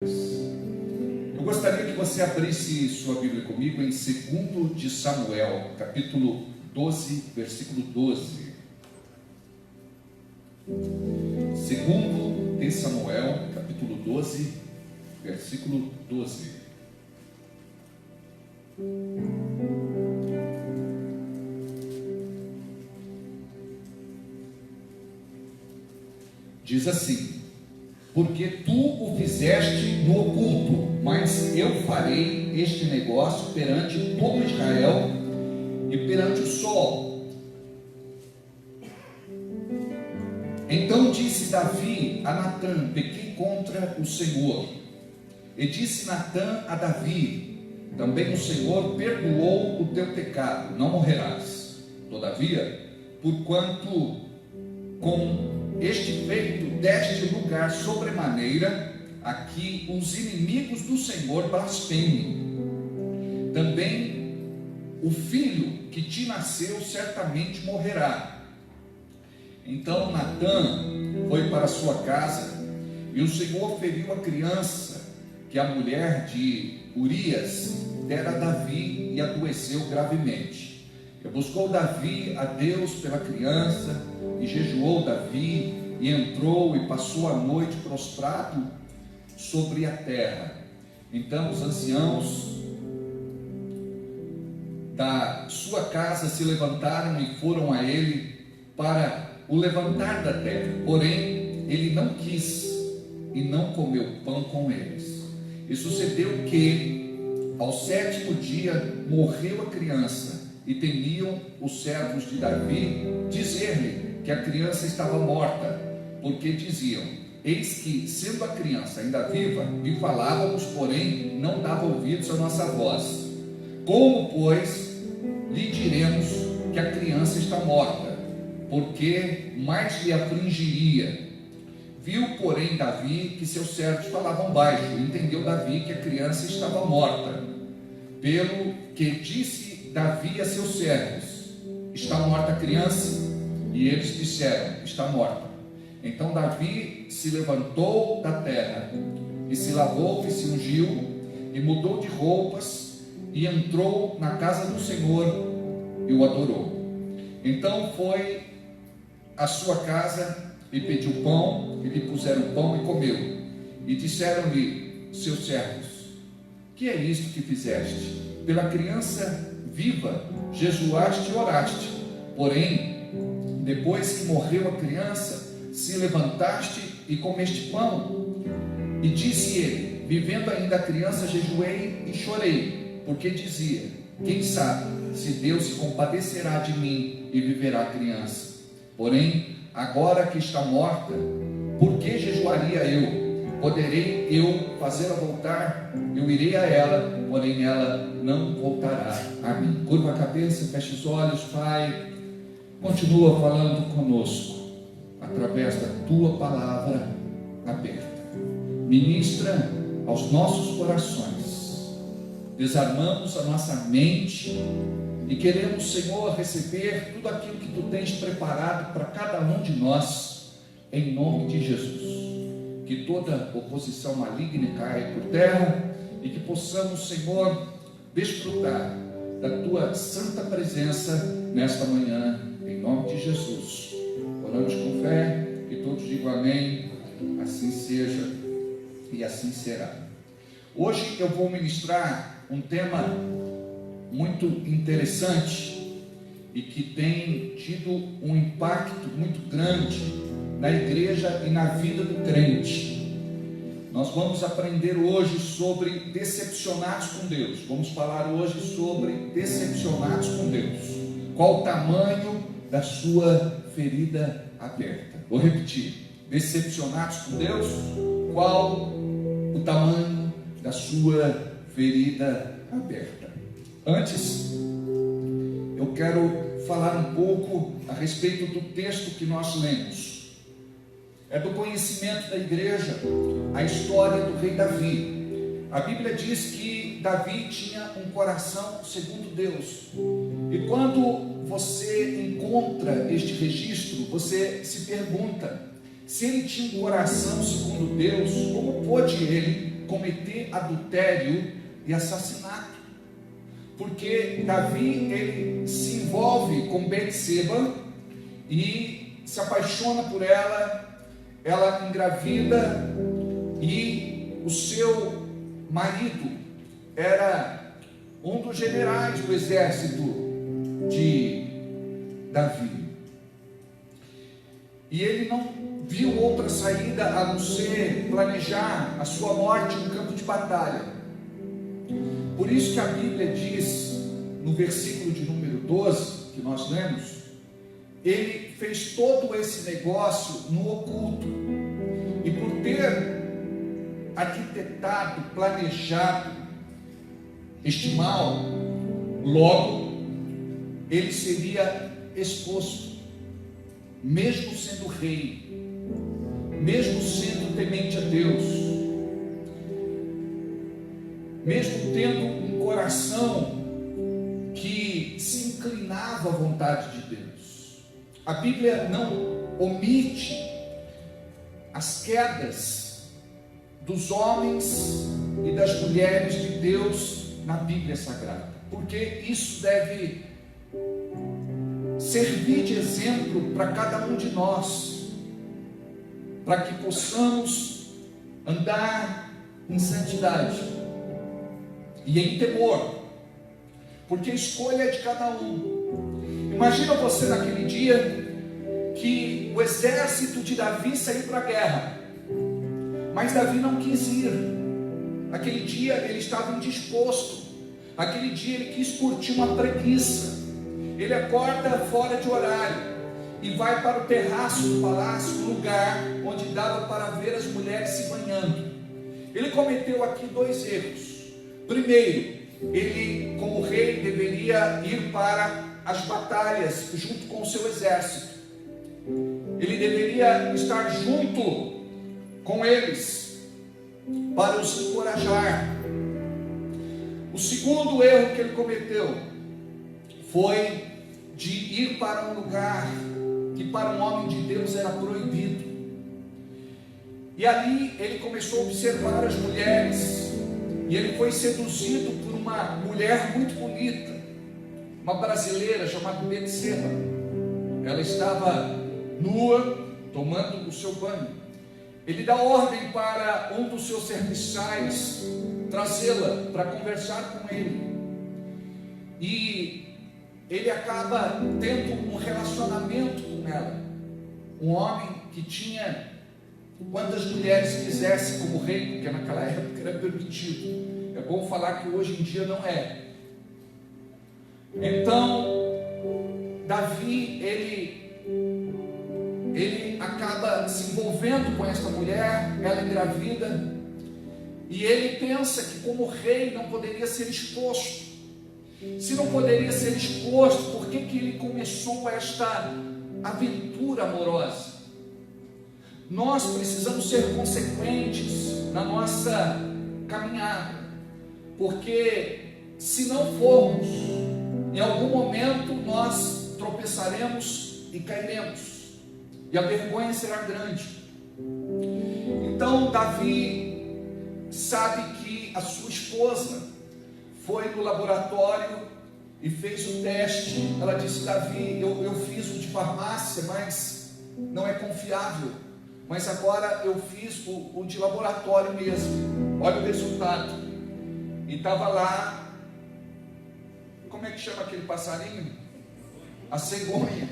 Eu gostaria que você abrisse sua Bíblia comigo em 2 de Samuel, capítulo 12, versículo 12. 2 de Samuel, capítulo 12, versículo 12. Diz assim: porque tu o fizeste no oculto, mas eu farei este negócio perante todo Israel e perante o sol. Então disse Davi a Natã: pequei contra o Senhor. E disse Natã a Davi: também o Senhor perdoou o teu pecado, não morrerás. Todavia, porquanto com este feito deste lugar sobremaneira a que os inimigos do Senhor blasfemem, também o filho que te nasceu certamente morrerá. Então Natã foi para sua casa, e o Senhor feriu a criança que a mulher de Urias dera a Davi, e adoeceu gravemente. E buscou Davi a Deus pela criança, e jejuou Davi, e entrou e passou a noite prostrado sobre a terra. Então os anciãos da sua casa se levantaram e foram a ele para o levantar da terra. Porém, ele não quis e não comeu pão com eles. E sucedeu que, ao 7º dia, morreu a criança, e temiam os servos de Davi dizer-lhe que a criança estava morta, porque diziam: eis que, sendo a criança ainda viva, lhe falávamos, porém não dava ouvidos à nossa voz. Como, pois, lhe diremos que a criança está morta? Porque mais lhe afligiria. Viu, porém, Davi que seus servos falavam baixo, e entendeu Davi que a criança estava morta. Pelo que disse Davi a seus servos: está morta a criança? E eles disseram: está morta. Então Davi se levantou da terra, e se lavou, e se ungiu, e mudou de roupas, e entrou na casa do Senhor, e o adorou. Então foi à sua casa, e pediu pão, e lhe puseram pão, e comeu. E disseram-lhe seus servos: que é isto que fizeste? Pela criança viva jejuaste e oraste, porém, depois que morreu a criança, se levantaste e comeste pão. E disse ele: vivendo ainda a criança, jejuei e chorei, porque dizia: quem sabe se Deus se compadecerá de mim e viverá a criança. Porém, agora que está morta, por que jejuaria eu? Poderei eu fazê-la voltar? Eu irei a ela, porém ela não voltará a mim. Curva a cabeça, feche os olhos. Pai, continua falando conosco através da tua palavra aberta. Ministra aos nossos corações. Desarmamos a nossa mente e queremos, Senhor, receber tudo aquilo que tu tens preparado para cada um de nós, em nome de Jesus. Que toda oposição maligna caia por terra, e que possamos, Senhor, desfrutar da tua santa presença nesta manhã, em nome de Jesus. Oramos com fé, e todos digam amém. Assim seja e assim será. Hoje eu vou ministrar um tema muito interessante e que tem tido um impacto muito grande na igreja e na vida do crente. Nós vamos aprender hoje sobre decepcionados com Deus. Vamos falar hoje sobre decepcionados com Deus. Qual o tamanho da sua ferida aberta? Vou repetir: decepcionados com Deus, qual o tamanho da sua ferida aberta? Antes, eu quero falar um pouco a respeito do texto que nós lemos. É do conhecimento da igreja a história do rei Davi. A Bíblia diz que Davi tinha um coração segundo Deus. E quando você encontra este registro, você se pergunta: se ele tinha um coração segundo Deus, como pôde ele cometer adultério e assassinato. Porque Davi, ele se envolve com Betseba e se apaixona por ela, ela engravida, e o seu marido era um dos generais do exército de Davi. E ele não viu outra saída a não ser planejar a sua morte no campo de batalha. Por isso que a Bíblia diz, no versículo de número 12, que nós lemos, ele fez todo esse negócio no oculto. E por ter arquitetado, planejado este mal, logo ele seria exposto, mesmo sendo rei, mesmo sendo temente a Deus, mesmo tendo um coração que se inclinava à vontade de Deus. A Bíblia não omite as quedas dos homens e das mulheres de Deus na Bíblia Sagrada, porque isso deve servir de exemplo para cada um de nós, para que possamos andar em santidade e em temor, porque a escolha é de cada um. Imagina você naquele dia que o exército de Davi saiu para a guerra, mas Davi não quis ir. Aquele dia ele estava indisposto, aquele dia ele quis curtir uma preguiça. Ele acorda fora de horário e vai para o terraço do palácio, lugar onde dava para ver as mulheres se banhando. Ele cometeu aqui dois erros. Primeiro, ele, como rei, deveria ir para as batalhas junto com o seu exército. Ele deveria estar junto com eles para os encorajar. O segundo erro que ele cometeu foi de ir para um lugar que para um homem de Deus era proibido. E ali ele começou a observar as mulheres, e ele foi seduzido por uma mulher muito bonita, uma brasileira chamada Betseba. Ela estava nua, tomando o seu banho. Ele dá ordem para um dos seus serviçais trazê-la para conversar com ele, e ele acaba tendo um relacionamento com ela. Um homem que tinha quantas mulheres quisesse como rei, porque naquela época era permitido. É bom falar que hoje em dia não é. Então Davi ele acaba se envolvendo com esta mulher, ela engravida, e ele pensa que como rei não poderia ser exposto. Se não poderia ser exposto, por que ele começou esta aventura amorosa? Nós precisamos ser consequentes na nossa caminhada, porque se não formos, em algum momento nós tropeçaremos e cairemos, e a vergonha será grande. Então Davi sabe que a sua esposa foi no laboratório e fez o teste. Ela disse: Davi, eu fiz o de farmácia, mas não é confiável. Mas agora eu fiz o de laboratório mesmo. Olha o resultado. E estava lá, como é que chama aquele passarinho? A cegonha.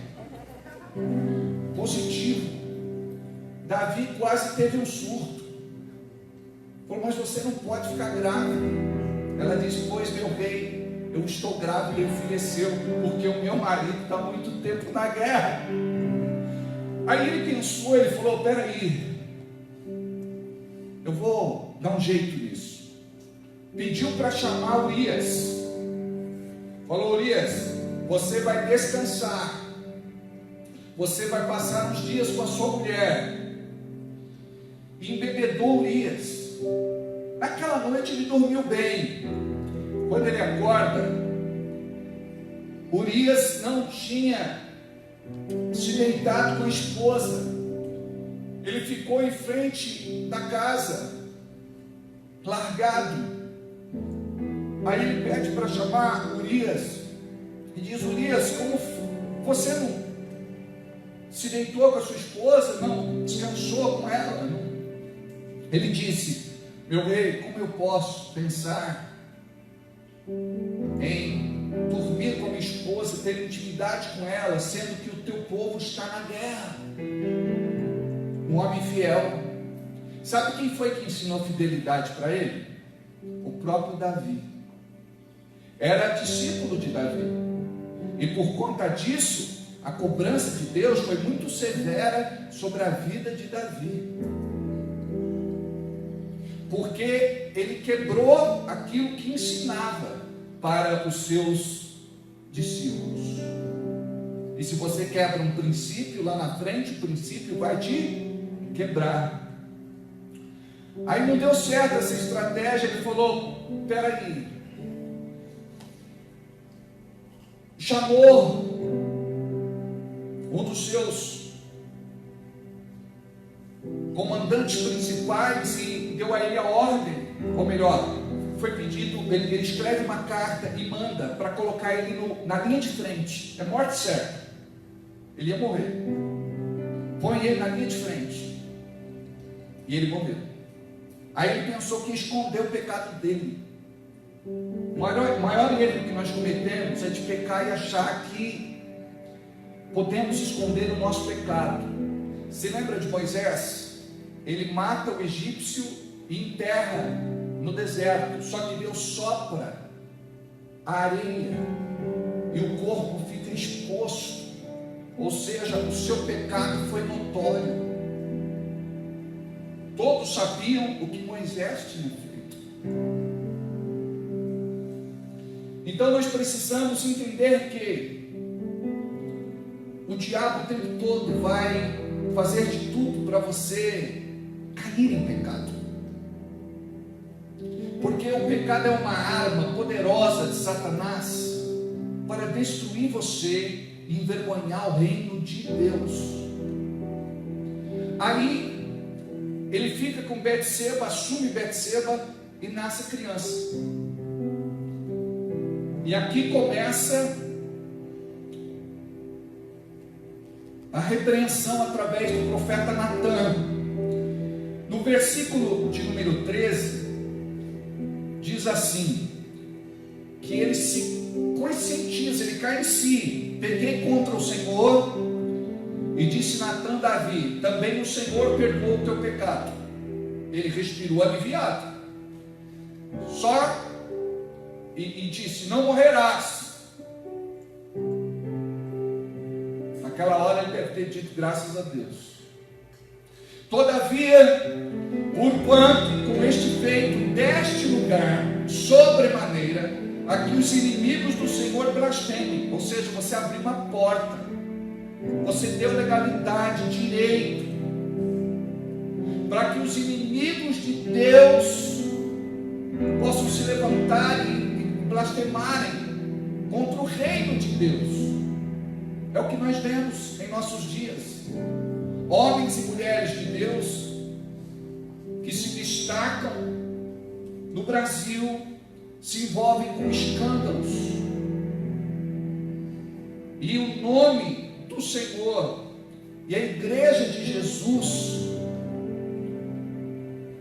Positivo. Davi quase teve um surto. Falou: mas você não pode ficar grávida. Ela disse: pois meu rei, eu estou grávida e o filho é seu, porque o meu marido está há muito tempo na guerra. Aí ele pensou, ele falou: peraí, eu vou dar um jeito nisso. Pediu para chamar Urias. Falou: Urias, você vai descansar, você vai passar uns dias com a sua mulher. E embebedou Urias. Naquela noite ele dormiu bem. Quando ele acorda, Urias não tinha se deitado com a esposa. Ele ficou em frente da casa largado. Aí ele pede para chamar Urias e diz: Urias, como você não se deitou com a sua esposa, não descansou com ela? Não? Ele disse: meu rei, como eu posso pensar em dormir com a minha esposa, ter intimidade com ela, sendo que o teu povo está na guerra? Um homem fiel. Sabe quem foi que ensinou fidelidade para ele? O próprio Davi. Era discípulo de Davi. E por conta disso, a cobrança de Deus foi muito severa sobre a vida de Davi. Porque ele quebrou aquilo que ensinava para os seus discípulos. E se você quebra um princípio, lá na frente o princípio vai te quebrar. Aí não deu certo essa estratégia. Ele falou: peraí, chamou um dos seus comandantes principais e deu a ele a ordem, ou melhor, foi pedido, ele escreve uma carta e manda para colocar ele na linha de frente. É morte certa, ele ia morrer. Põe ele na linha de frente e ele morreu. Aí ele pensou que ia esconder o pecado dele. O maior erro que nós cometemos é de pecar e achar que podemos esconder o nosso pecado. Você lembra de Moisés? Ele mata o egípcio e enterra no deserto. Só que Deus sopra a areia e o corpo fica exposto. Ou seja, o seu pecado foi notório. Todos sabiam o que Moisés tinha feito. Então nós precisamos entender que o diabo o tempo todo vai fazer de tudo para você cair em pecado. Porque o pecado é uma arma poderosa de Satanás para destruir você e envergonhar o reino de Deus. Aí ele fica com Betseba, assume Betseba e nasce a criança. E aqui começa a repreensão através do profeta Natan. No versículo de número 13, diz assim, que ele se conscientiza, ele cai em si: pequei contra o Senhor. E disse Natan a Davi: também o Senhor perdoou o teu pecado. Ele respirou aliviado. E disse: não morrerás. Naquela hora ele deve ter dito: graças a Deus. Todavia, porquanto com este feito deste lugar sobremaneira a que os inimigos do Senhor blasfemem. Ou seja, você abriu uma porta, você deu legalidade, direito, para que os inimigos de Deus possam se levantar e blasfemarem contra o reino de Deus. É o que nós vemos em nossos dias. Homens e mulheres de Deus que se destacam no Brasil se envolvem com escândalos, e o nome do Senhor e a igreja de Jesus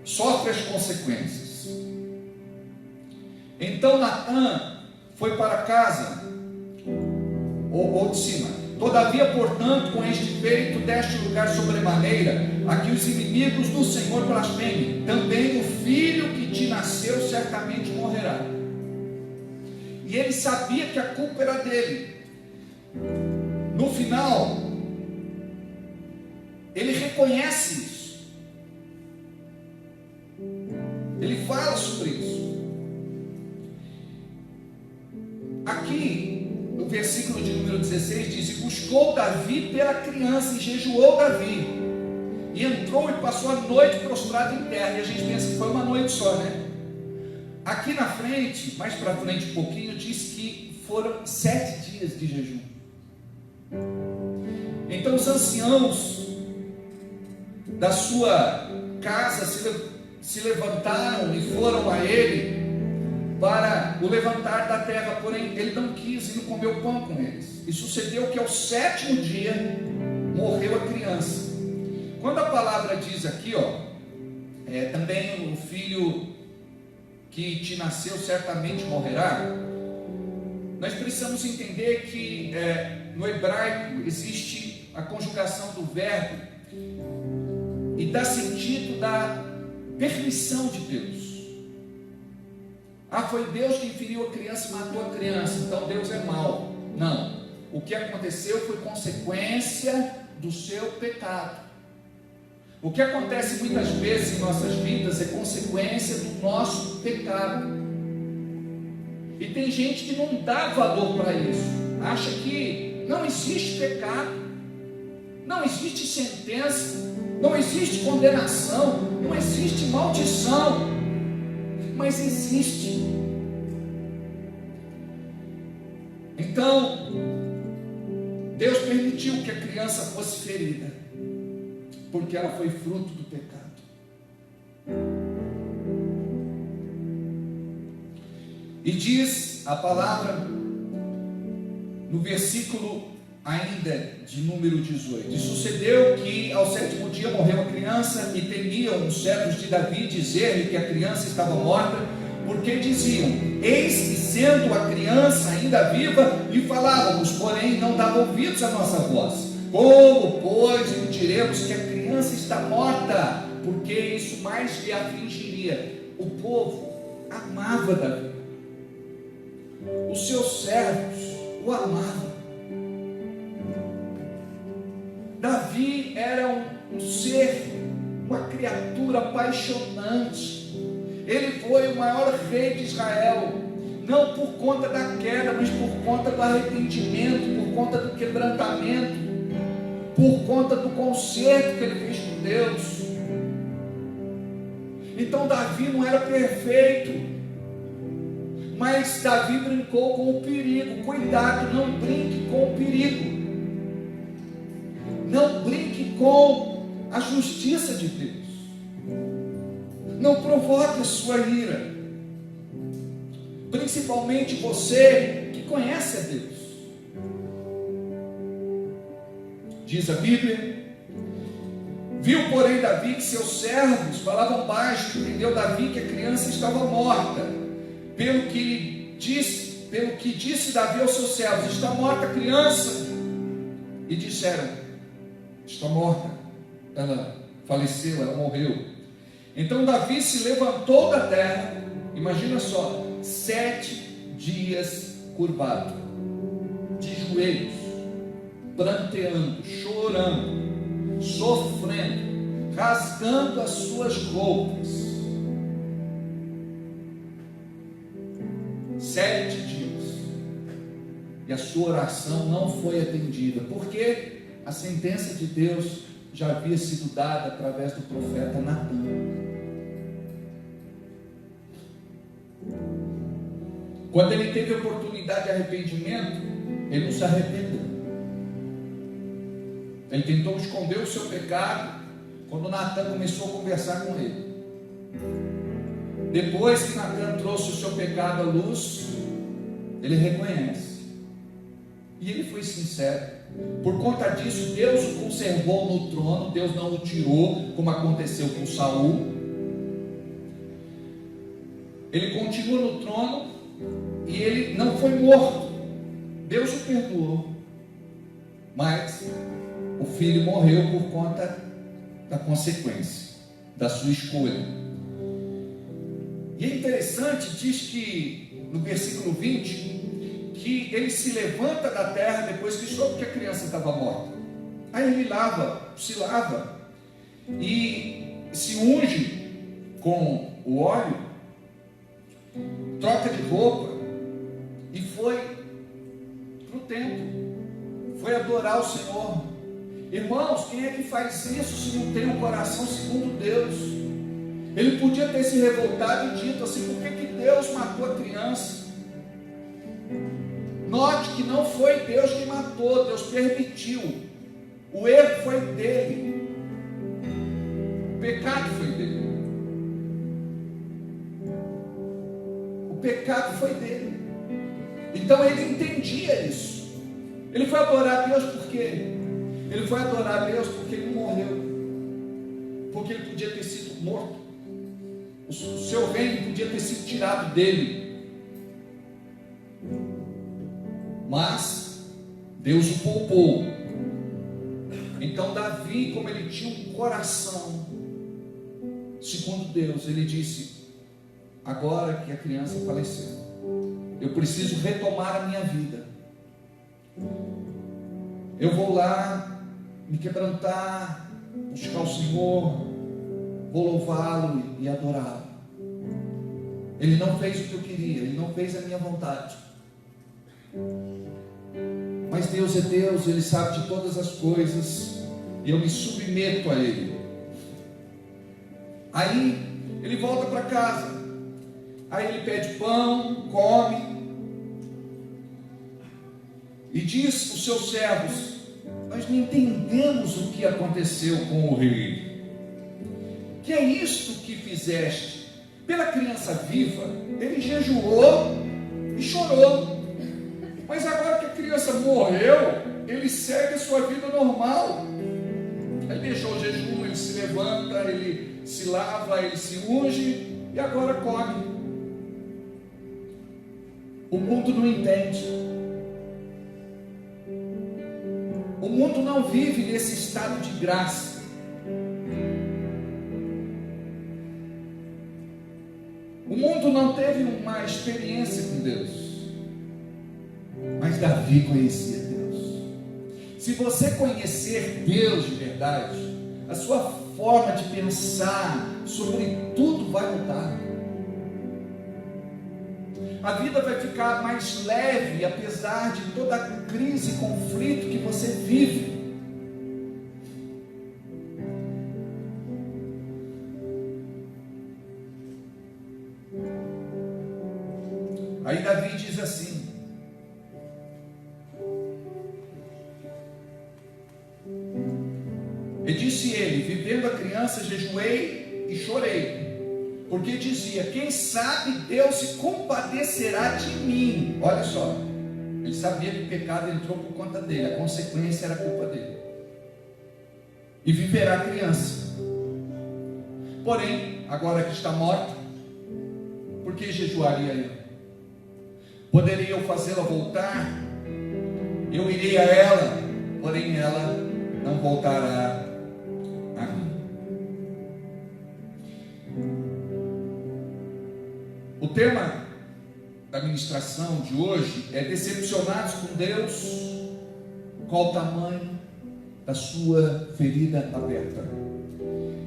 sofre as consequências. Então Natan foi para casa, ou de cima: todavia, portanto, com este feito deste lugar sobremaneira a que os inimigos do Senhor blasfemem, também o filho que te nasceu certamente morrerá. E ele sabia que a culpa era dele. No final, ele reconhece isso. Ele fala sobre isso. Aqui, no versículo de número 16, diz: e buscou Davi pela criança, e jejuou Davi, e entrou e passou a noite prostrado em terra. E a gente pensa que foi uma noite só, né? Aqui na frente, mais para frente um pouquinho, diz que foram 7 dias de jejum. Então os anciãos da sua casa se levantaram e foram a ele para o levantar da terra, porém ele não quis e não comeu pão com eles. E sucedeu que ao 7º dia morreu a criança. Quando a palavra diz aqui, também o filho que te nasceu certamente morrerá, nós precisamos entender que no hebraico existe a conjugação do verbo e dá sentido da permissão de Deus. Foi Deus que feriu a criança e matou a criança, então Deus é mau. Não, o que aconteceu foi consequência do seu pecado. O que acontece muitas vezes em nossas vidas é consequência do nosso pecado. E tem gente que não dá valor para isso, acha que não existe pecado, não existe sentença, não existe condenação, não existe maldição, mas existe. Então, Deus permitiu que a criança fosse ferida, porque ela foi fruto do pecado. E diz a palavra no versículo ainda de número 18: E sucedeu que ao 7º dia morreu a criança, e temiam os servos de Davi dizer-lhe que a criança estava morta, porque diziam: eis que sendo a criança ainda viva, lhe falávamos, porém não dava ouvidos à nossa voz. Como, pois, lhe diremos que a criança está morta? Porque isso mais lhe afligiria. O povo amava Davi, os seus servos o amavam. Davi era um ser, uma criatura apaixonante. Ele foi o maior rei de Israel, não por conta da queda, mas por conta do arrependimento, por conta do quebrantamento, por conta do conserto que ele fez com Deus. Então Davi não era perfeito, mas Davi brincou com o perigo. Cuidado, não brinque com o perigo, não brinque com a justiça de Deus, não provoque a sua ira, principalmente você que conhece a Deus. Diz a Bíblia: viu, porém, Davi que seus servos falavam baixo, entendeu Davi que a criança estava morta, pelo que disse Davi aos seus servos: está morta a criança. E disseram: está morta, ela faleceu, ela morreu. Então Davi se levantou da terra, imagina só, 7 dias curvado, de joelhos, pranteando, chorando, sofrendo, rasgando as suas roupas. 7 dias, e a sua oração não foi atendida, porque a sentença de Deus já havia sido dada através do profeta Natan. Quando ele teve a oportunidade de arrependimento, ele não se arrependeu. Ele tentou esconder o seu pecado quando Natan começou a conversar com ele. Depois que Natan trouxe o seu pecado à luz, ele reconhece. E ele foi sincero. Por conta disso, Deus o conservou no trono. Deus não o tirou, como aconteceu com Saul. Ele continua no trono e ele não foi morto. Deus o perdoou. Mas o filho morreu por conta da consequência da sua escolha. E é interessante, diz que no versículo 20, que ele se levanta da terra depois que soube que a criança estava morta. Aí ele se lava e se unge com o óleo, troca de roupa e foi para o templo, foi adorar o Senhor. Irmãos, quem é que faz isso se não tem um coração segundo Deus? Ele podia ter se revoltado e dito assim: por que Deus matou a criança? Note que não foi Deus que matou, Deus permitiu. O erro foi dele, o pecado foi dele. pecado foi dele. Então ele entendia isso. Ele foi adorar a Deus por quê? Ele foi adorar a Deus porque ele não morreu, porque ele podia ter sido morto, o seu reino podia ter sido tirado dele, mas Deus o poupou. Então Davi, como ele tinha um coração segundo Deus, ele disse: agora que a criança faleceu, eu preciso retomar a minha vida. Eu vou lá me quebrantar, buscar o Senhor, vou louvá-lo e adorá-lo. Ele não fez o que eu queria, ele não fez a minha vontade, mas Deus é Deus, ele sabe de todas as coisas, e eu me submeto a ele. Aí ele volta para casa, aí ele pede pão, come, e diz aos seus servos: nós não entendemos o que aconteceu com o rei. Que é isto que fizeste? Pela criança viva, ele jejuou e chorou, mas agora que a criança morreu, ele segue a sua vida normal. Ele deixou o jejum, ele se levanta, ele se lava, ele se unge e agora come. O mundo não entende. O mundo não vive nesse estado de graça. O mundo não teve uma experiência com Deus, mas Davi conhecia Deus. Se você conhecer Deus de verdade, a sua forma de pensar sobre tudo vai mudar. A vida vai ficar mais leve, apesar de toda a crise e conflito que você vive. Aí Davi diz assim: e disse ele, vivendo a criança, jejuei e chorei, porque dizia: quem sabe Deus se compadecerá de mim. Olha só, ele sabia que o pecado entrou por conta dele, a consequência era a culpa dele, e viverá a criança. Porém, agora que está morta, por que jejuaria eu? Poderia eu fazê-la voltar? Eu irei a ela, porém ela não voltará a mim. O tema da ministração de hoje é decepcionados com Deus. Qual o tamanho da sua ferida aberta?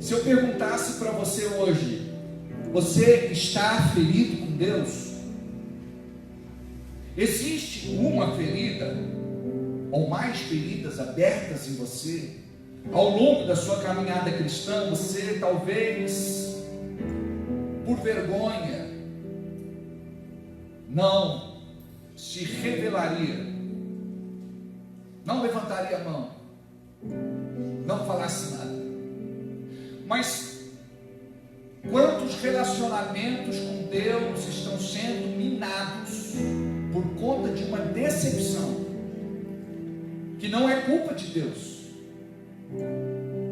Se eu perguntasse para você hoje: você está ferido com Deus? Existe uma ferida ou mais feridas abertas em você? Ao longo da sua caminhada cristã, você talvez, por vergonha, não se revelaria, não levantaria a mão, não falasse nada. Mas quantos relacionamentos com Deus estão sendo minados por conta de uma decepção que não é culpa de Deus?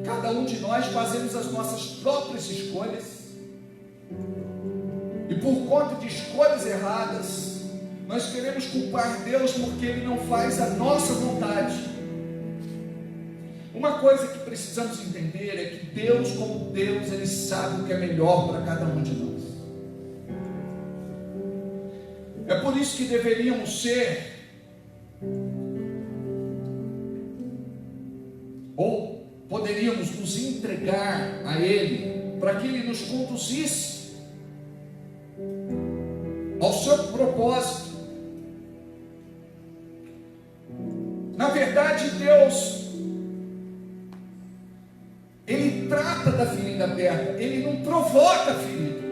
Cada um de nós fazemos as nossas próprias escolhas, e por conta de escolhas erradas, nós queremos culpar Deus porque Ele não faz a nossa vontade. Uma coisa que precisamos entender é que Deus, como Deus, Ele sabe o que é melhor para cada um de nós. É por isso que deveríamos ser, ou poderíamos nos entregar a Ele, para que Ele nos conduzisse ao seu propósito. Na verdade, Deus, Ele trata da ferida aberta, Ele não provoca a ferida.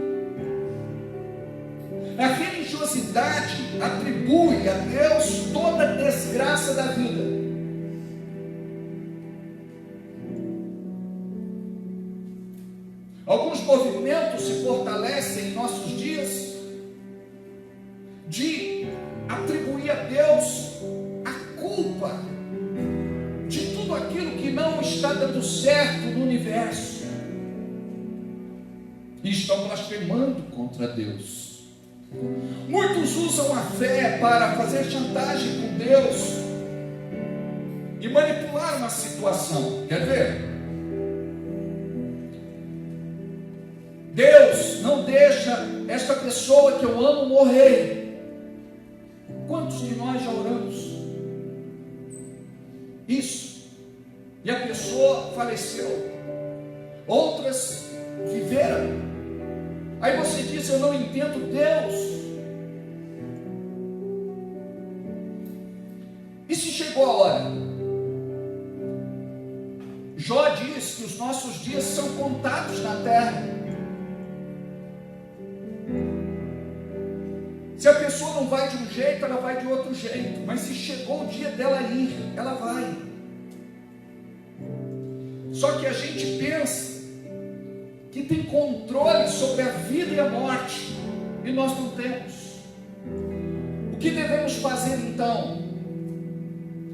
A religiosidade atribui a Deus toda a desgraça da vida. Alguns movimentos se fortalecem em nossos dias está dando certo no universo e estão blasfemando contra Deus. Muitos usam a fé para fazer chantagem com Deus e manipular uma situação. Quer ver? Deus não deixa esta pessoa que eu amo morrer. Quantos de nós já oramos isso? E a pessoa faleceu. Outras viveram. Aí você diz: eu não entendo Deus. E se chegou a hora? Jó diz que os nossos dias são contados na terra. Se a pessoa não vai de um jeito, ela vai de outro jeito. Mas se chegou o dia dela ir, ela vai. Só que a gente pensa que tem controle sobre a vida e a morte, e nós não temos. O que devemos fazer então?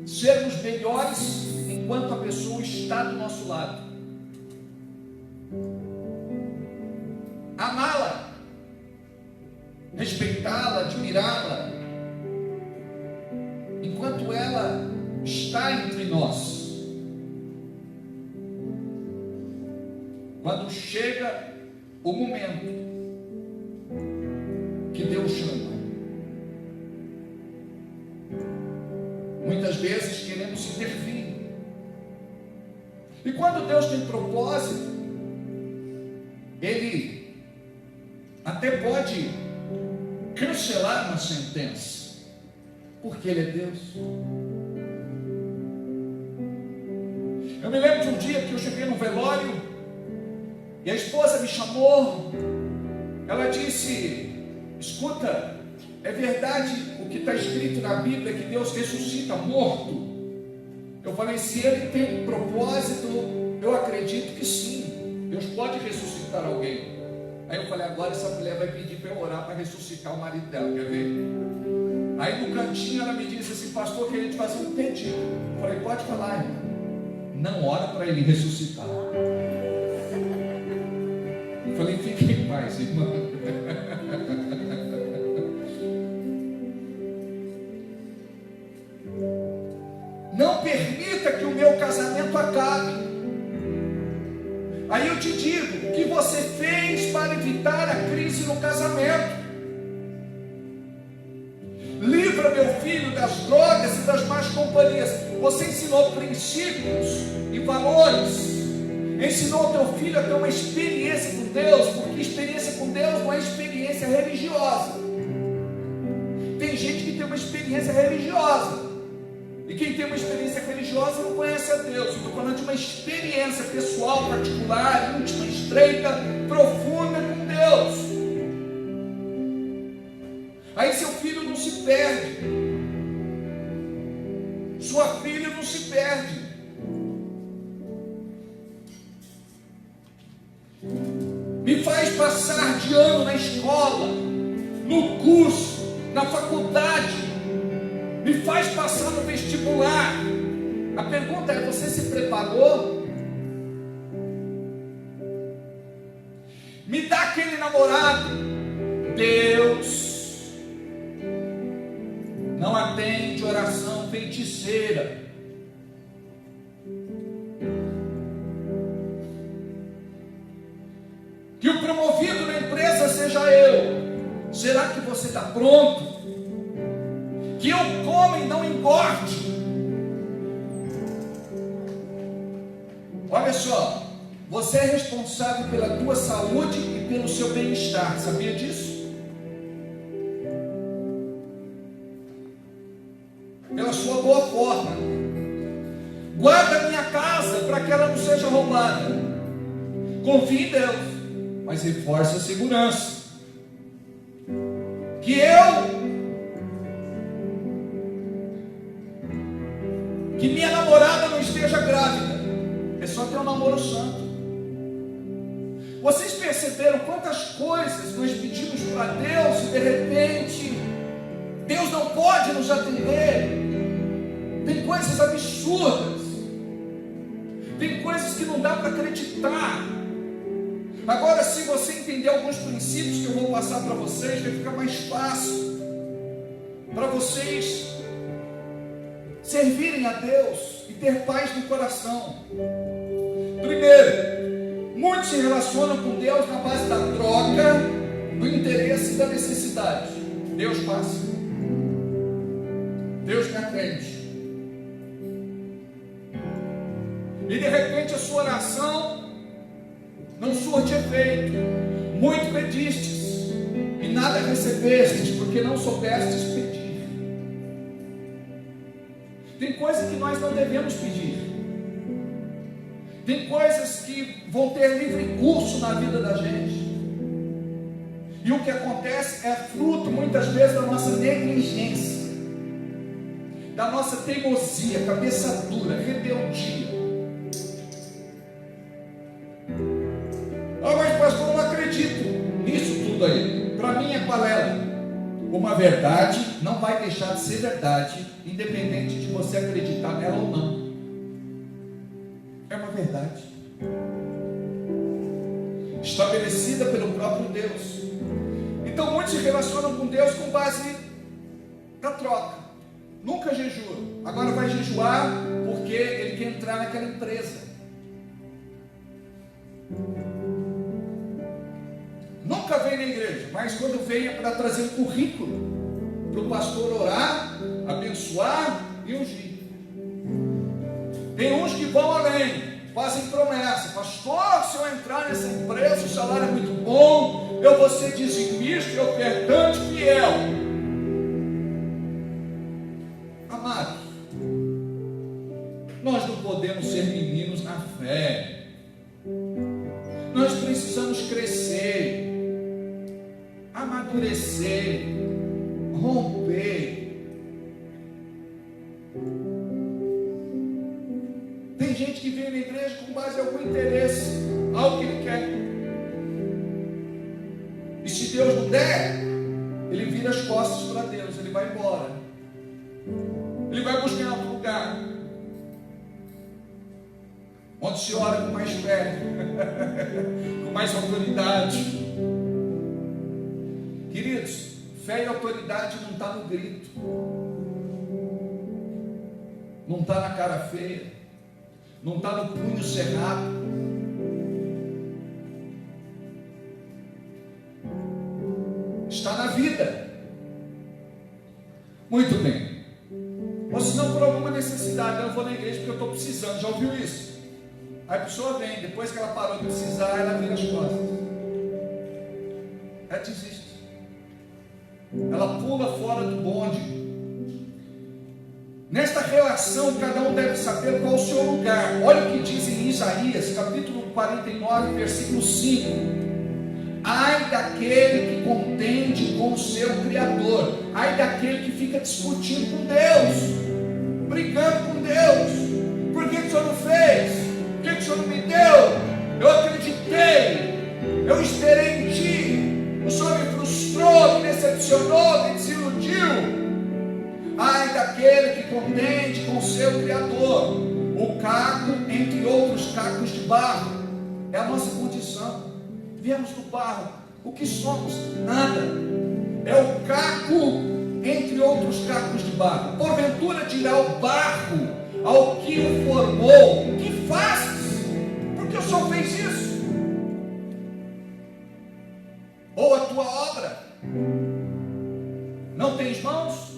Sermos melhores enquanto a pessoa está do nosso lado. Amá-la, respeitá-la, admirá-la, enquanto ela está entre nós. Quando chega o momento que Deus chama, muitas vezes queremos intervir. E quando Deus tem propósito, Ele até pode cancelar uma sentença, porque Ele é Deus. Eu me lembro de um dia que eu cheguei no velório e a esposa me chamou. Ela disse: escuta, é verdade o que está escrito na Bíblia, que Deus ressuscita morto? Eu falei: se Ele tem propósito, eu acredito que sim, Deus pode ressuscitar alguém. Aí eu falei: agora essa mulher vai pedir para eu orar para ressuscitar o marido dela, quer ver? Aí no cantinho ela me disse assim: pastor, queria te fazer um pedido. Eu falei: pode falar, irmã. Não ora para ele ressuscitar. Eu falei: fique em paz, irmã. Não permita que o meu casamento acabe. Aí eu te digo: o que você fez para evitar a crise no casamento? Livra meu filho das drogas e das más companhias. Você ensinou princípios e valores. Ensinou teu filho a ter uma experiência com Deus, porque experiência com Deus não é experiência religiosa. Tem gente que tem uma experiência religiosa, e quem tem uma experiência religiosa não conhece a Deus. Eu estou falando de uma experiência pessoal, particular, íntima, estreita, profunda com Deus. Aí seu filho não se perde, sua filha não se perde. Me faz passar de ano na escola, no curso, na faculdade. Me faz passar no vestibular. A pergunta é: você se preparou? Me dá aquele namorado. Deus não atende oração feiticeira. Que o promovido na empresa seja eu. Será que você está pronto? Que eu coma e não engorde. Olha só, você é responsável pela tua saúde e pelo seu bem-estar. Sabia disso? Pela sua boa forma. Guarda a minha casa para que ela não seja roubada. Confie em Deus, mas reforce a segurança. Que minha namorada não esteja grávida. É só ter um namoro santo. Vocês perceberam quantas coisas nós pedimos para Deus e de repente Deus não pode nos atender? Tem coisas absurdas. Tem não dá para acreditar. Agora, se você entender alguns princípios que eu vou passar para vocês, vai ficar mais fácil para vocês servirem a Deus e ter paz no coração. Primeiro, muitos se relacionam com Deus na base da troca, do interesse e da necessidade. Deus passa, Deus me atende. E de repente a sua oração não surte efeito. Muito pedistes e nada recebestes, porque não soubestes pedir. Tem coisas que nós não devemos pedir. Tem coisas que vão ter livre curso na vida da gente. E o que acontece é fruto muitas vezes da nossa negligência, da nossa teimosia, cabeça dura, rebeldia. Mas pastor, eu não acredito nisso tudo aí. Para mim é balela. Uma verdade não vai deixar de ser verdade, independente de você acreditar nela ou não. É uma verdade estabelecida pelo próprio Deus. Então muitos se relacionam com Deus com base na troca. Nunca jejua. Agora vai jejuar porque ele quer entrar naquela empresa. Nunca vem na igreja, mas quando vem é para trazer um currículo para o pastor orar, abençoar e ungir. Tem uns que vão além, fazem promessa: pastor, se eu entrar nessa empresa, o salário é muito bom, eu vou ser dizimista e ofertante fiel. Amados, nós não podemos ser meninos na fé. Nós precisamos crescer, amadurecer, romper. Tem gente que vem na igreja com base em algum interesse, algo que ele quer. E se Deus não der, ele vira as costas para Deus, ele vai embora. Ele vai buscar em outro lugar, onde se ora com mais fé, com mais autoridade. Queridos, fé e autoridade não está no grito, não está na cara feia, não está no punho cerrado. Está na vida. Muito bem. Ou se não por alguma necessidade, eu vou na igreja porque eu estou precisando. Já ouviu isso? Aí a pessoa vem, depois que ela parou de precisar, ela vira as costas. Ela desiste. Ela pula fora do bonde. Nesta relação, cada um deve saber qual o seu lugar. Olha o que diz em Isaías, capítulo 49, versículo 5. Ai daquele que contende com o seu Criador. Ai daquele que fica discutindo com Deus, brigando com Deus. Por que o Senhor não fez? Por que o Senhor não me deu? Eu acreditei, eu esperei em Ti. O Senhor me frustrou, me decepcionou, me desiludiu. Ai daquele que contende com o seu Criador. O caco entre outros cacos de barro. É a nossa condição. Viemos do barro. O que somos? Nada. É o caco entre outros cacos de barro. Porventura dirá o barro ao que o formou: que fazes? Porque o Senhor fez isso? Ou a tua obra não tens mãos?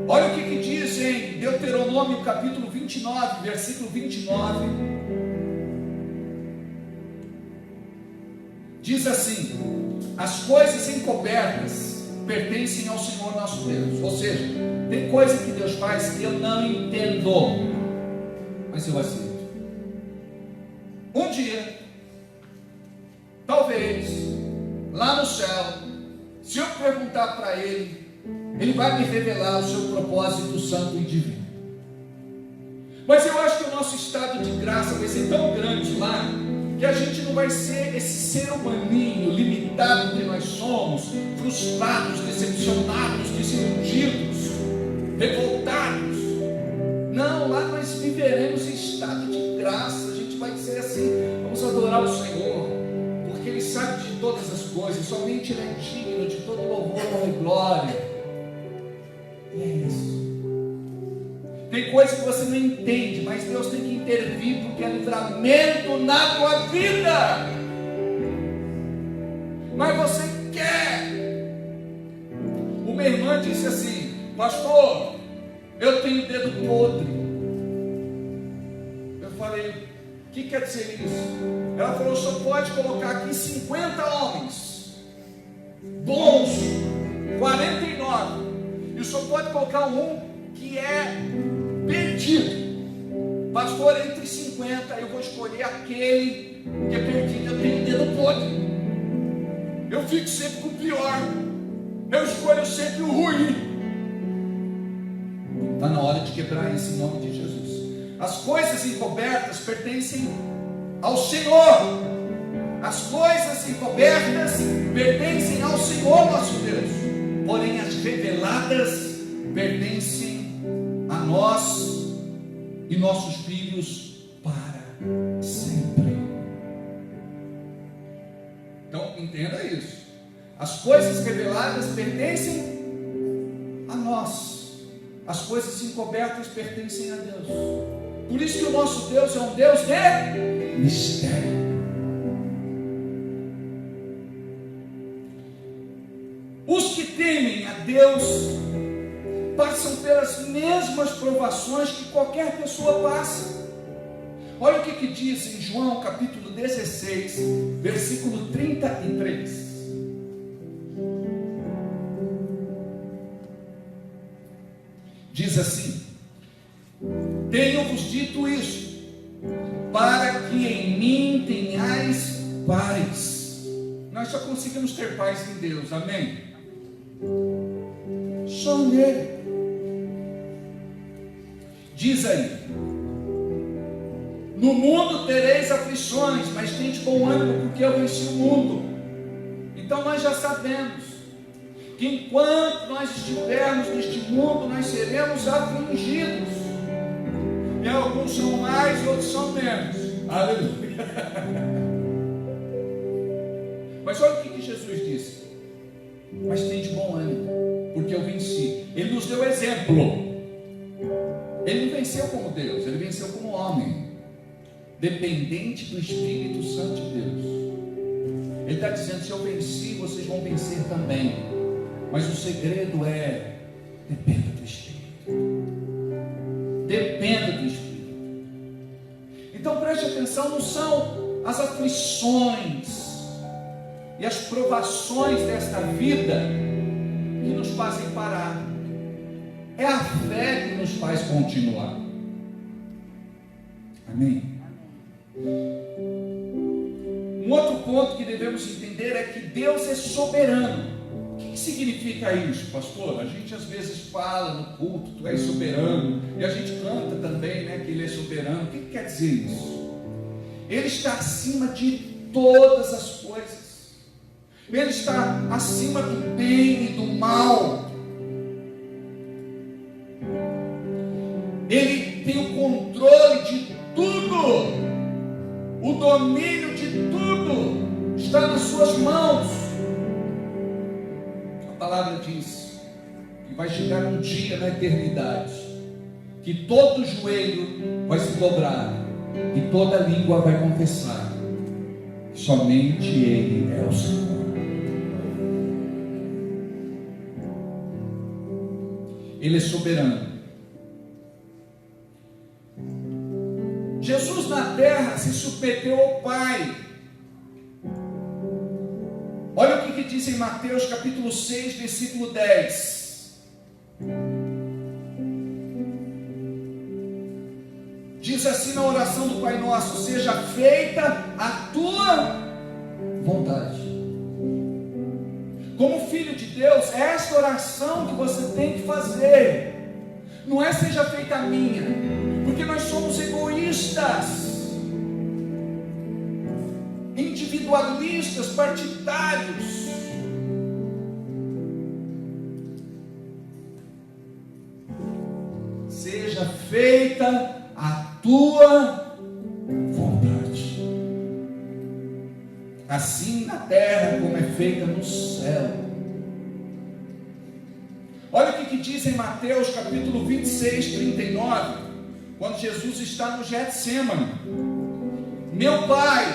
Olha o que diz em Deuteronômio capítulo 29, versículo 29. Diz assim: as coisas encobertas pertencem ao Senhor nosso Deus. Ou seja, tem coisa que Deus faz que eu não entendo, mas eu aceito. Um dia, talvez, lá no céu, se eu perguntar para Ele, Ele vai me revelar o seu propósito santo e divino. Mas eu acho que o nosso estado de graça vai ser tão grande lá, que a gente não vai ser esse ser humaninho limitado que nós somos, frustrados, decepcionados, desiludidos, revoltados. Não, lá nós viveremos em estado de graça. A gente vai dizer assim: vamos adorar o Senhor, porque Ele sabe de todas as coisas, somente Ele é digno de todo louvor, honra e glória. E é isso. Tem coisa que você não entende, mas Deus tem que intervir, porque é livramento na tua vida. Mas você quer. Uma irmã disse assim: pastor, eu tenho dedo podre. Eu falei: o que quer dizer isso? Ela falou: o senhor pode colocar aqui 50 homens bons, 49, e o senhor pode colocar um que é perdido. Pastor, entre 50 eu vou escolher aquele que é perdido. Eu tenho dedo podre, eu fico sempre com o pior, eu escolho sempre o ruim. Está na hora de quebrar isso em nome de Jesus. As coisas encobertas pertencem ao Senhor. As coisas encobertas pertencem ao Senhor nosso Deus, porém as reveladas pertencem a nós e nossos filhos para sempre. Então entenda isso. As coisas reveladas pertencem a nós, as coisas encobertas pertencem a Deus. Por isso que o nosso Deus é um Deus de mistério. Os que temem a Deus passam pelas mesmas provações que qualquer pessoa passa. Olha o que diz em João capítulo 16, versículo 33. Diz assim: tenho-vos dito isso, para que em mim tenhais paz. Nós só conseguimos ter paz em Deus, amém? Só nele. Diz aí: no mundo tereis aflições, mas tende bom ânimo, porque eu venci o mundo. Então nós já sabemos que enquanto nós estivermos neste mundo, nós seremos afligidos. E alguns são mais, outros são menos. Aleluia. Mas olha o que Jesus disse: mas tende bom ânimo, porque eu venci. Ele nos deu exemplo. Ele não venceu como Deus, ele venceu como homem, dependente do Espírito Santo de Deus. Ele está dizendo: se eu venci, vocês vão vencer também. Mas o segredo é: dependa do Espírito. Dependa do Espírito. Então preste atenção: não são as aflições e as provações desta vida que nos fazem parar. É a fé que nos faz continuar. Amém? Um outro ponto que devemos entender é que Deus é soberano. O que significa isso, pastor? A gente às vezes fala no culto: tu és soberano, e a gente canta também, né, que Ele é soberano. O que quer dizer isso? Ele está acima de todas as coisas. Ele está acima do bem e do mal. Ele tem o controle de tudo. O domínio de tudo está nas suas mãos. A palavra diz que vai chegar um dia na eternidade que todo joelho vai se dobrar e toda língua vai confessar que somente Ele é o Senhor. Ele é soberano. Jesus na terra se submeteu ao Pai. Olha o que diz em Mateus capítulo 6, versículo 10. Diz assim na oração do Pai Nosso: seja feita a tua vontade. Como filho de Deus, é esta oração que você tem que fazer. Não é seja feita a minha, porque nós somos egoístas, individualistas, partidários. Seja feita a tua vontade, assim na terra como é feita no céu. Olha o que diz em Mateus capítulo 26, 39, quando Jesus está no Getsêmani: meu Pai,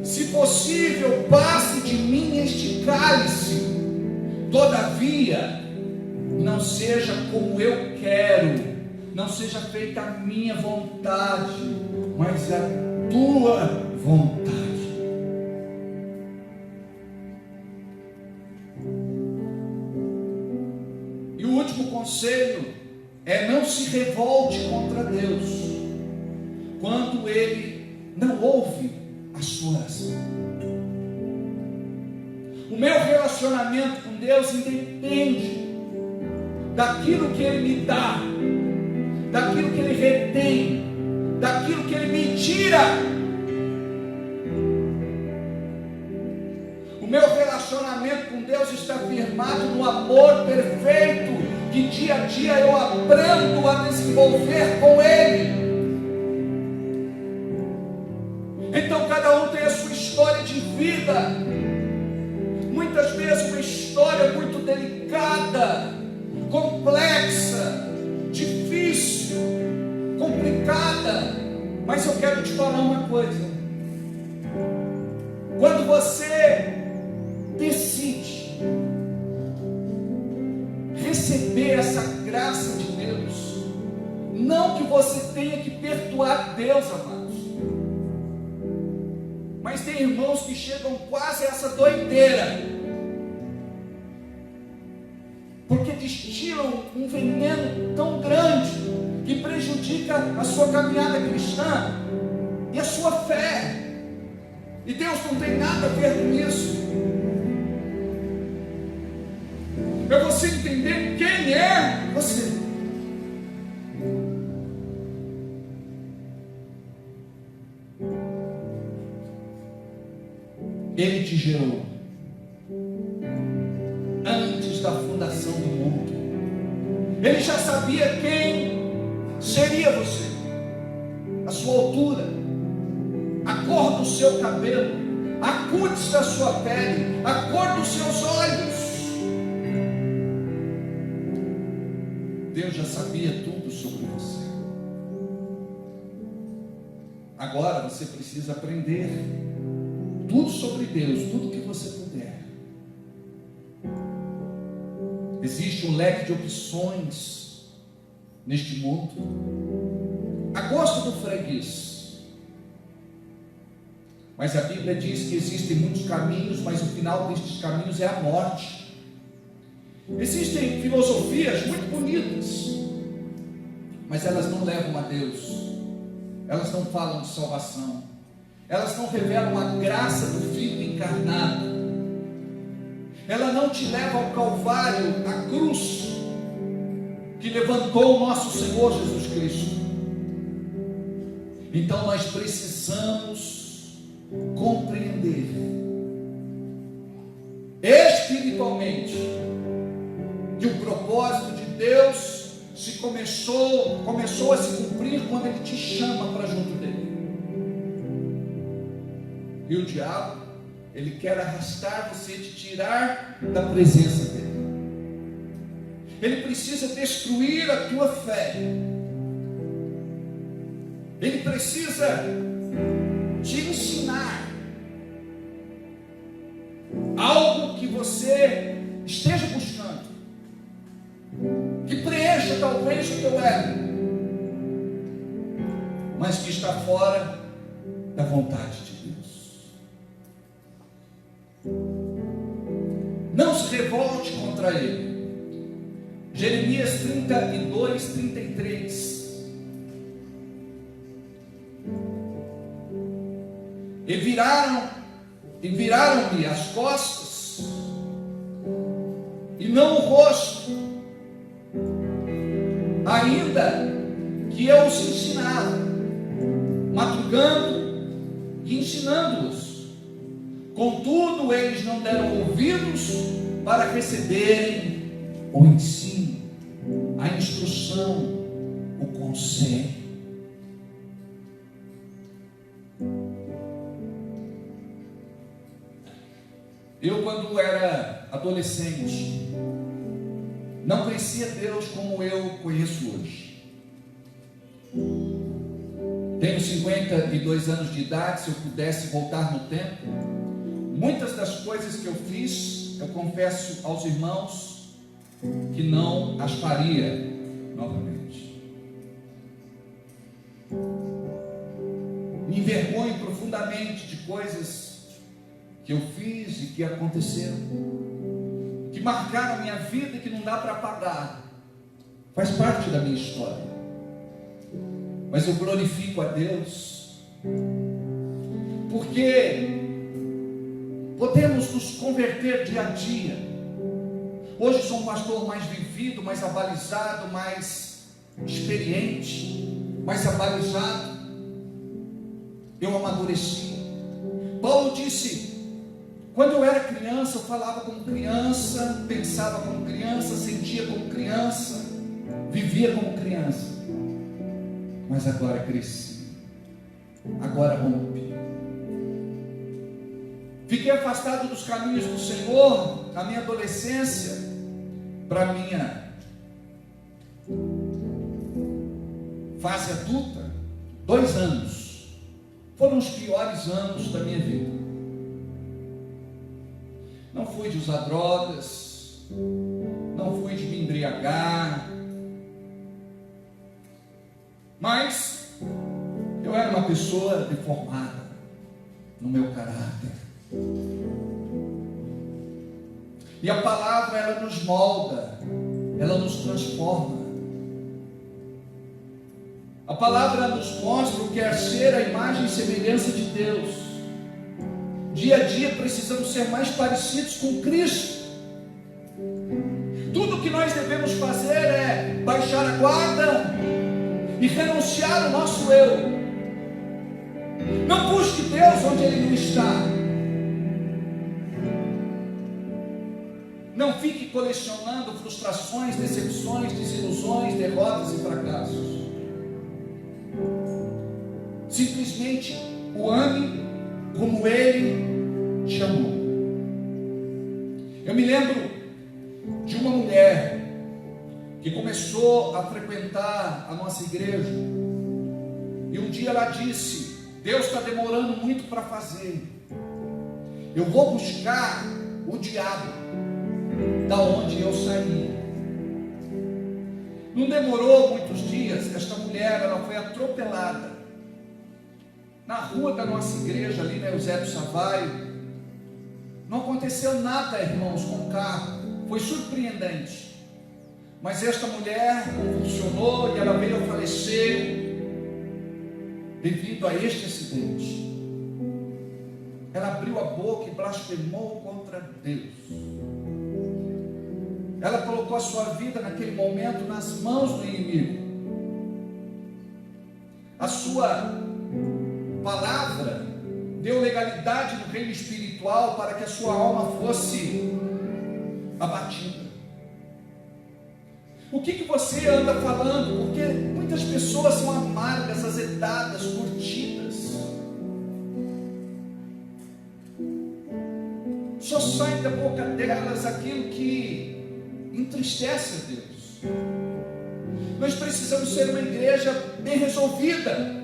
se possível, passe de mim este cálice, todavia, não seja como eu quero, não seja feita a minha vontade, mas a tua vontade. E o último conselho é: não se revolte contra Deus quando Ele não ouve a sua oração. O meu relacionamento com Deus independe daquilo que Ele me dá, daquilo que Ele retém, daquilo que Ele me tira. O meu relacionamento com Deus está firmado no amor perfeito que dia a dia eu aprendo a desenvolver com Ele. Então cada um tem a sua história de vida, muitas vezes uma história muito delicada, complexa, difícil, complicada. Mas eu quero te falar uma coisa: quando você decide receber essa graça de Deus, não que você tenha que perdoar Deus, amados, mas tem irmãos que chegam quase a essa doideira, porque destilam um veneno tão grande que prejudica a sua caminhada cristã e a sua fé. E Deus não tem nada a ver com isso. É você entender quem é você. Ele te gerou antes da fundação do mundo. Ele já sabia quem seria você, a sua altura, a cor do seu cabelo, a cores da sua pele, a cor dos seus olhos. Deus já sabia tudo sobre você. Agora você precisa aprender tudo sobre Deus, tudo que você puder. Existe um leque de opções neste mundo, a gosto do freguês. Mas a Bíblia diz que existem muitos caminhos, mas o final destes caminhos é a morte. Existem filosofias muito bonitas, mas elas não levam a Deus, elas não falam de salvação, elas não revelam a graça do Filho encarnado, ela não te leva ao Calvário, à cruz que levantou o nosso Senhor Jesus Cristo. Então nós precisamos compreender espiritualmente que o propósito de Deus começou a se cumprir quando Ele te chama para junto dele. E o diabo, ele quer arrastar você, te tirar da presença dele. Ele precisa destruir a tua fé. Ele precisa te ensinar algo que você esteja buscando, que preencha talvez o teu ego, mas que está fora da vontade de Deus. Não se revolte contra ele. Jeremias 32, 33. E viraram-me as costas e não o rosto, ainda que eu os ensinava, madrugando e ensinando-os. Contudo, eles não deram ouvidos para receberem o ensino, a instrução, o conselho. Eu, quando era adolescente, não conhecia Deus como eu conheço hoje. Tenho 52 anos de idade. Se eu pudesse voltar no tempo, muitas das coisas que eu fiz, eu confesso aos irmãos que não as faria novamente. Me envergonho profundamente de coisas que eu fiz e que aconteceram, que marcaram a minha vida e que não dá para apagar. Faz parte da minha história. Mas eu glorifico a Deus, porque podemos nos converter dia a dia. Hoje sou um pastor mais vivido, mais abalizado, mais experiente, mais abalizado. Eu amadureci. Paulo disse: quando eu era criança, eu falava como criança, pensava como criança, sentia como criança, vivia como criança. Mas agora cresci, agora rompi. Fiquei afastado dos caminhos do Senhor na minha adolescência, para a minha fase adulta. 2 anos foram os piores anos da minha vida. Não fui de usar drogas, não fui de me embriagar, mas eu era uma pessoa deformada no meu caráter. E a palavra, ela nos molda, ela nos transforma. A palavra nos mostra o que é ser a imagem e semelhança de Deus. Dia a dia precisamos ser mais parecidos com Cristo. Tudo o que nós devemos fazer é baixar a guarda e renunciar ao nosso eu. Não busque Deus onde Ele não está. Não fique colecionando frustrações, decepções, desilusões, derrotas e fracassos. Simplesmente o ame como Ele te amou. Eu me lembro de uma mulher que começou a frequentar a nossa igreja, e um dia ela disse: Deus está demorando muito para fazer, eu vou buscar o diabo da onde eu saí. Não demorou muitos dias, esta mulher, ela foi atropelada na rua da nossa igreja, ali na Eusébio Sampaio. Não aconteceu nada, irmãos, com o carro, foi surpreendente, mas esta mulher convulsionou e ela veio a falecer devido a este acidente. Ela abriu a boca e blasfemou contra Deus. Ela colocou a sua vida naquele momento nas mãos do inimigo. A sua palavra deu legalidade no reino espiritual para que a sua alma fosse abatida. O que você anda falando? Porque muitas pessoas são amargas, azedadas, curtidas. Só sai da boca delas aquilo que entristece a Deus. Nós precisamos ser uma igreja bem resolvida,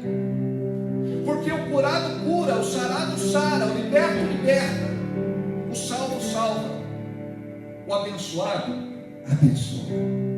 porque o curado cura, o sarado sara, o liberto liberta, o salvo salva, o abençoado abençoa.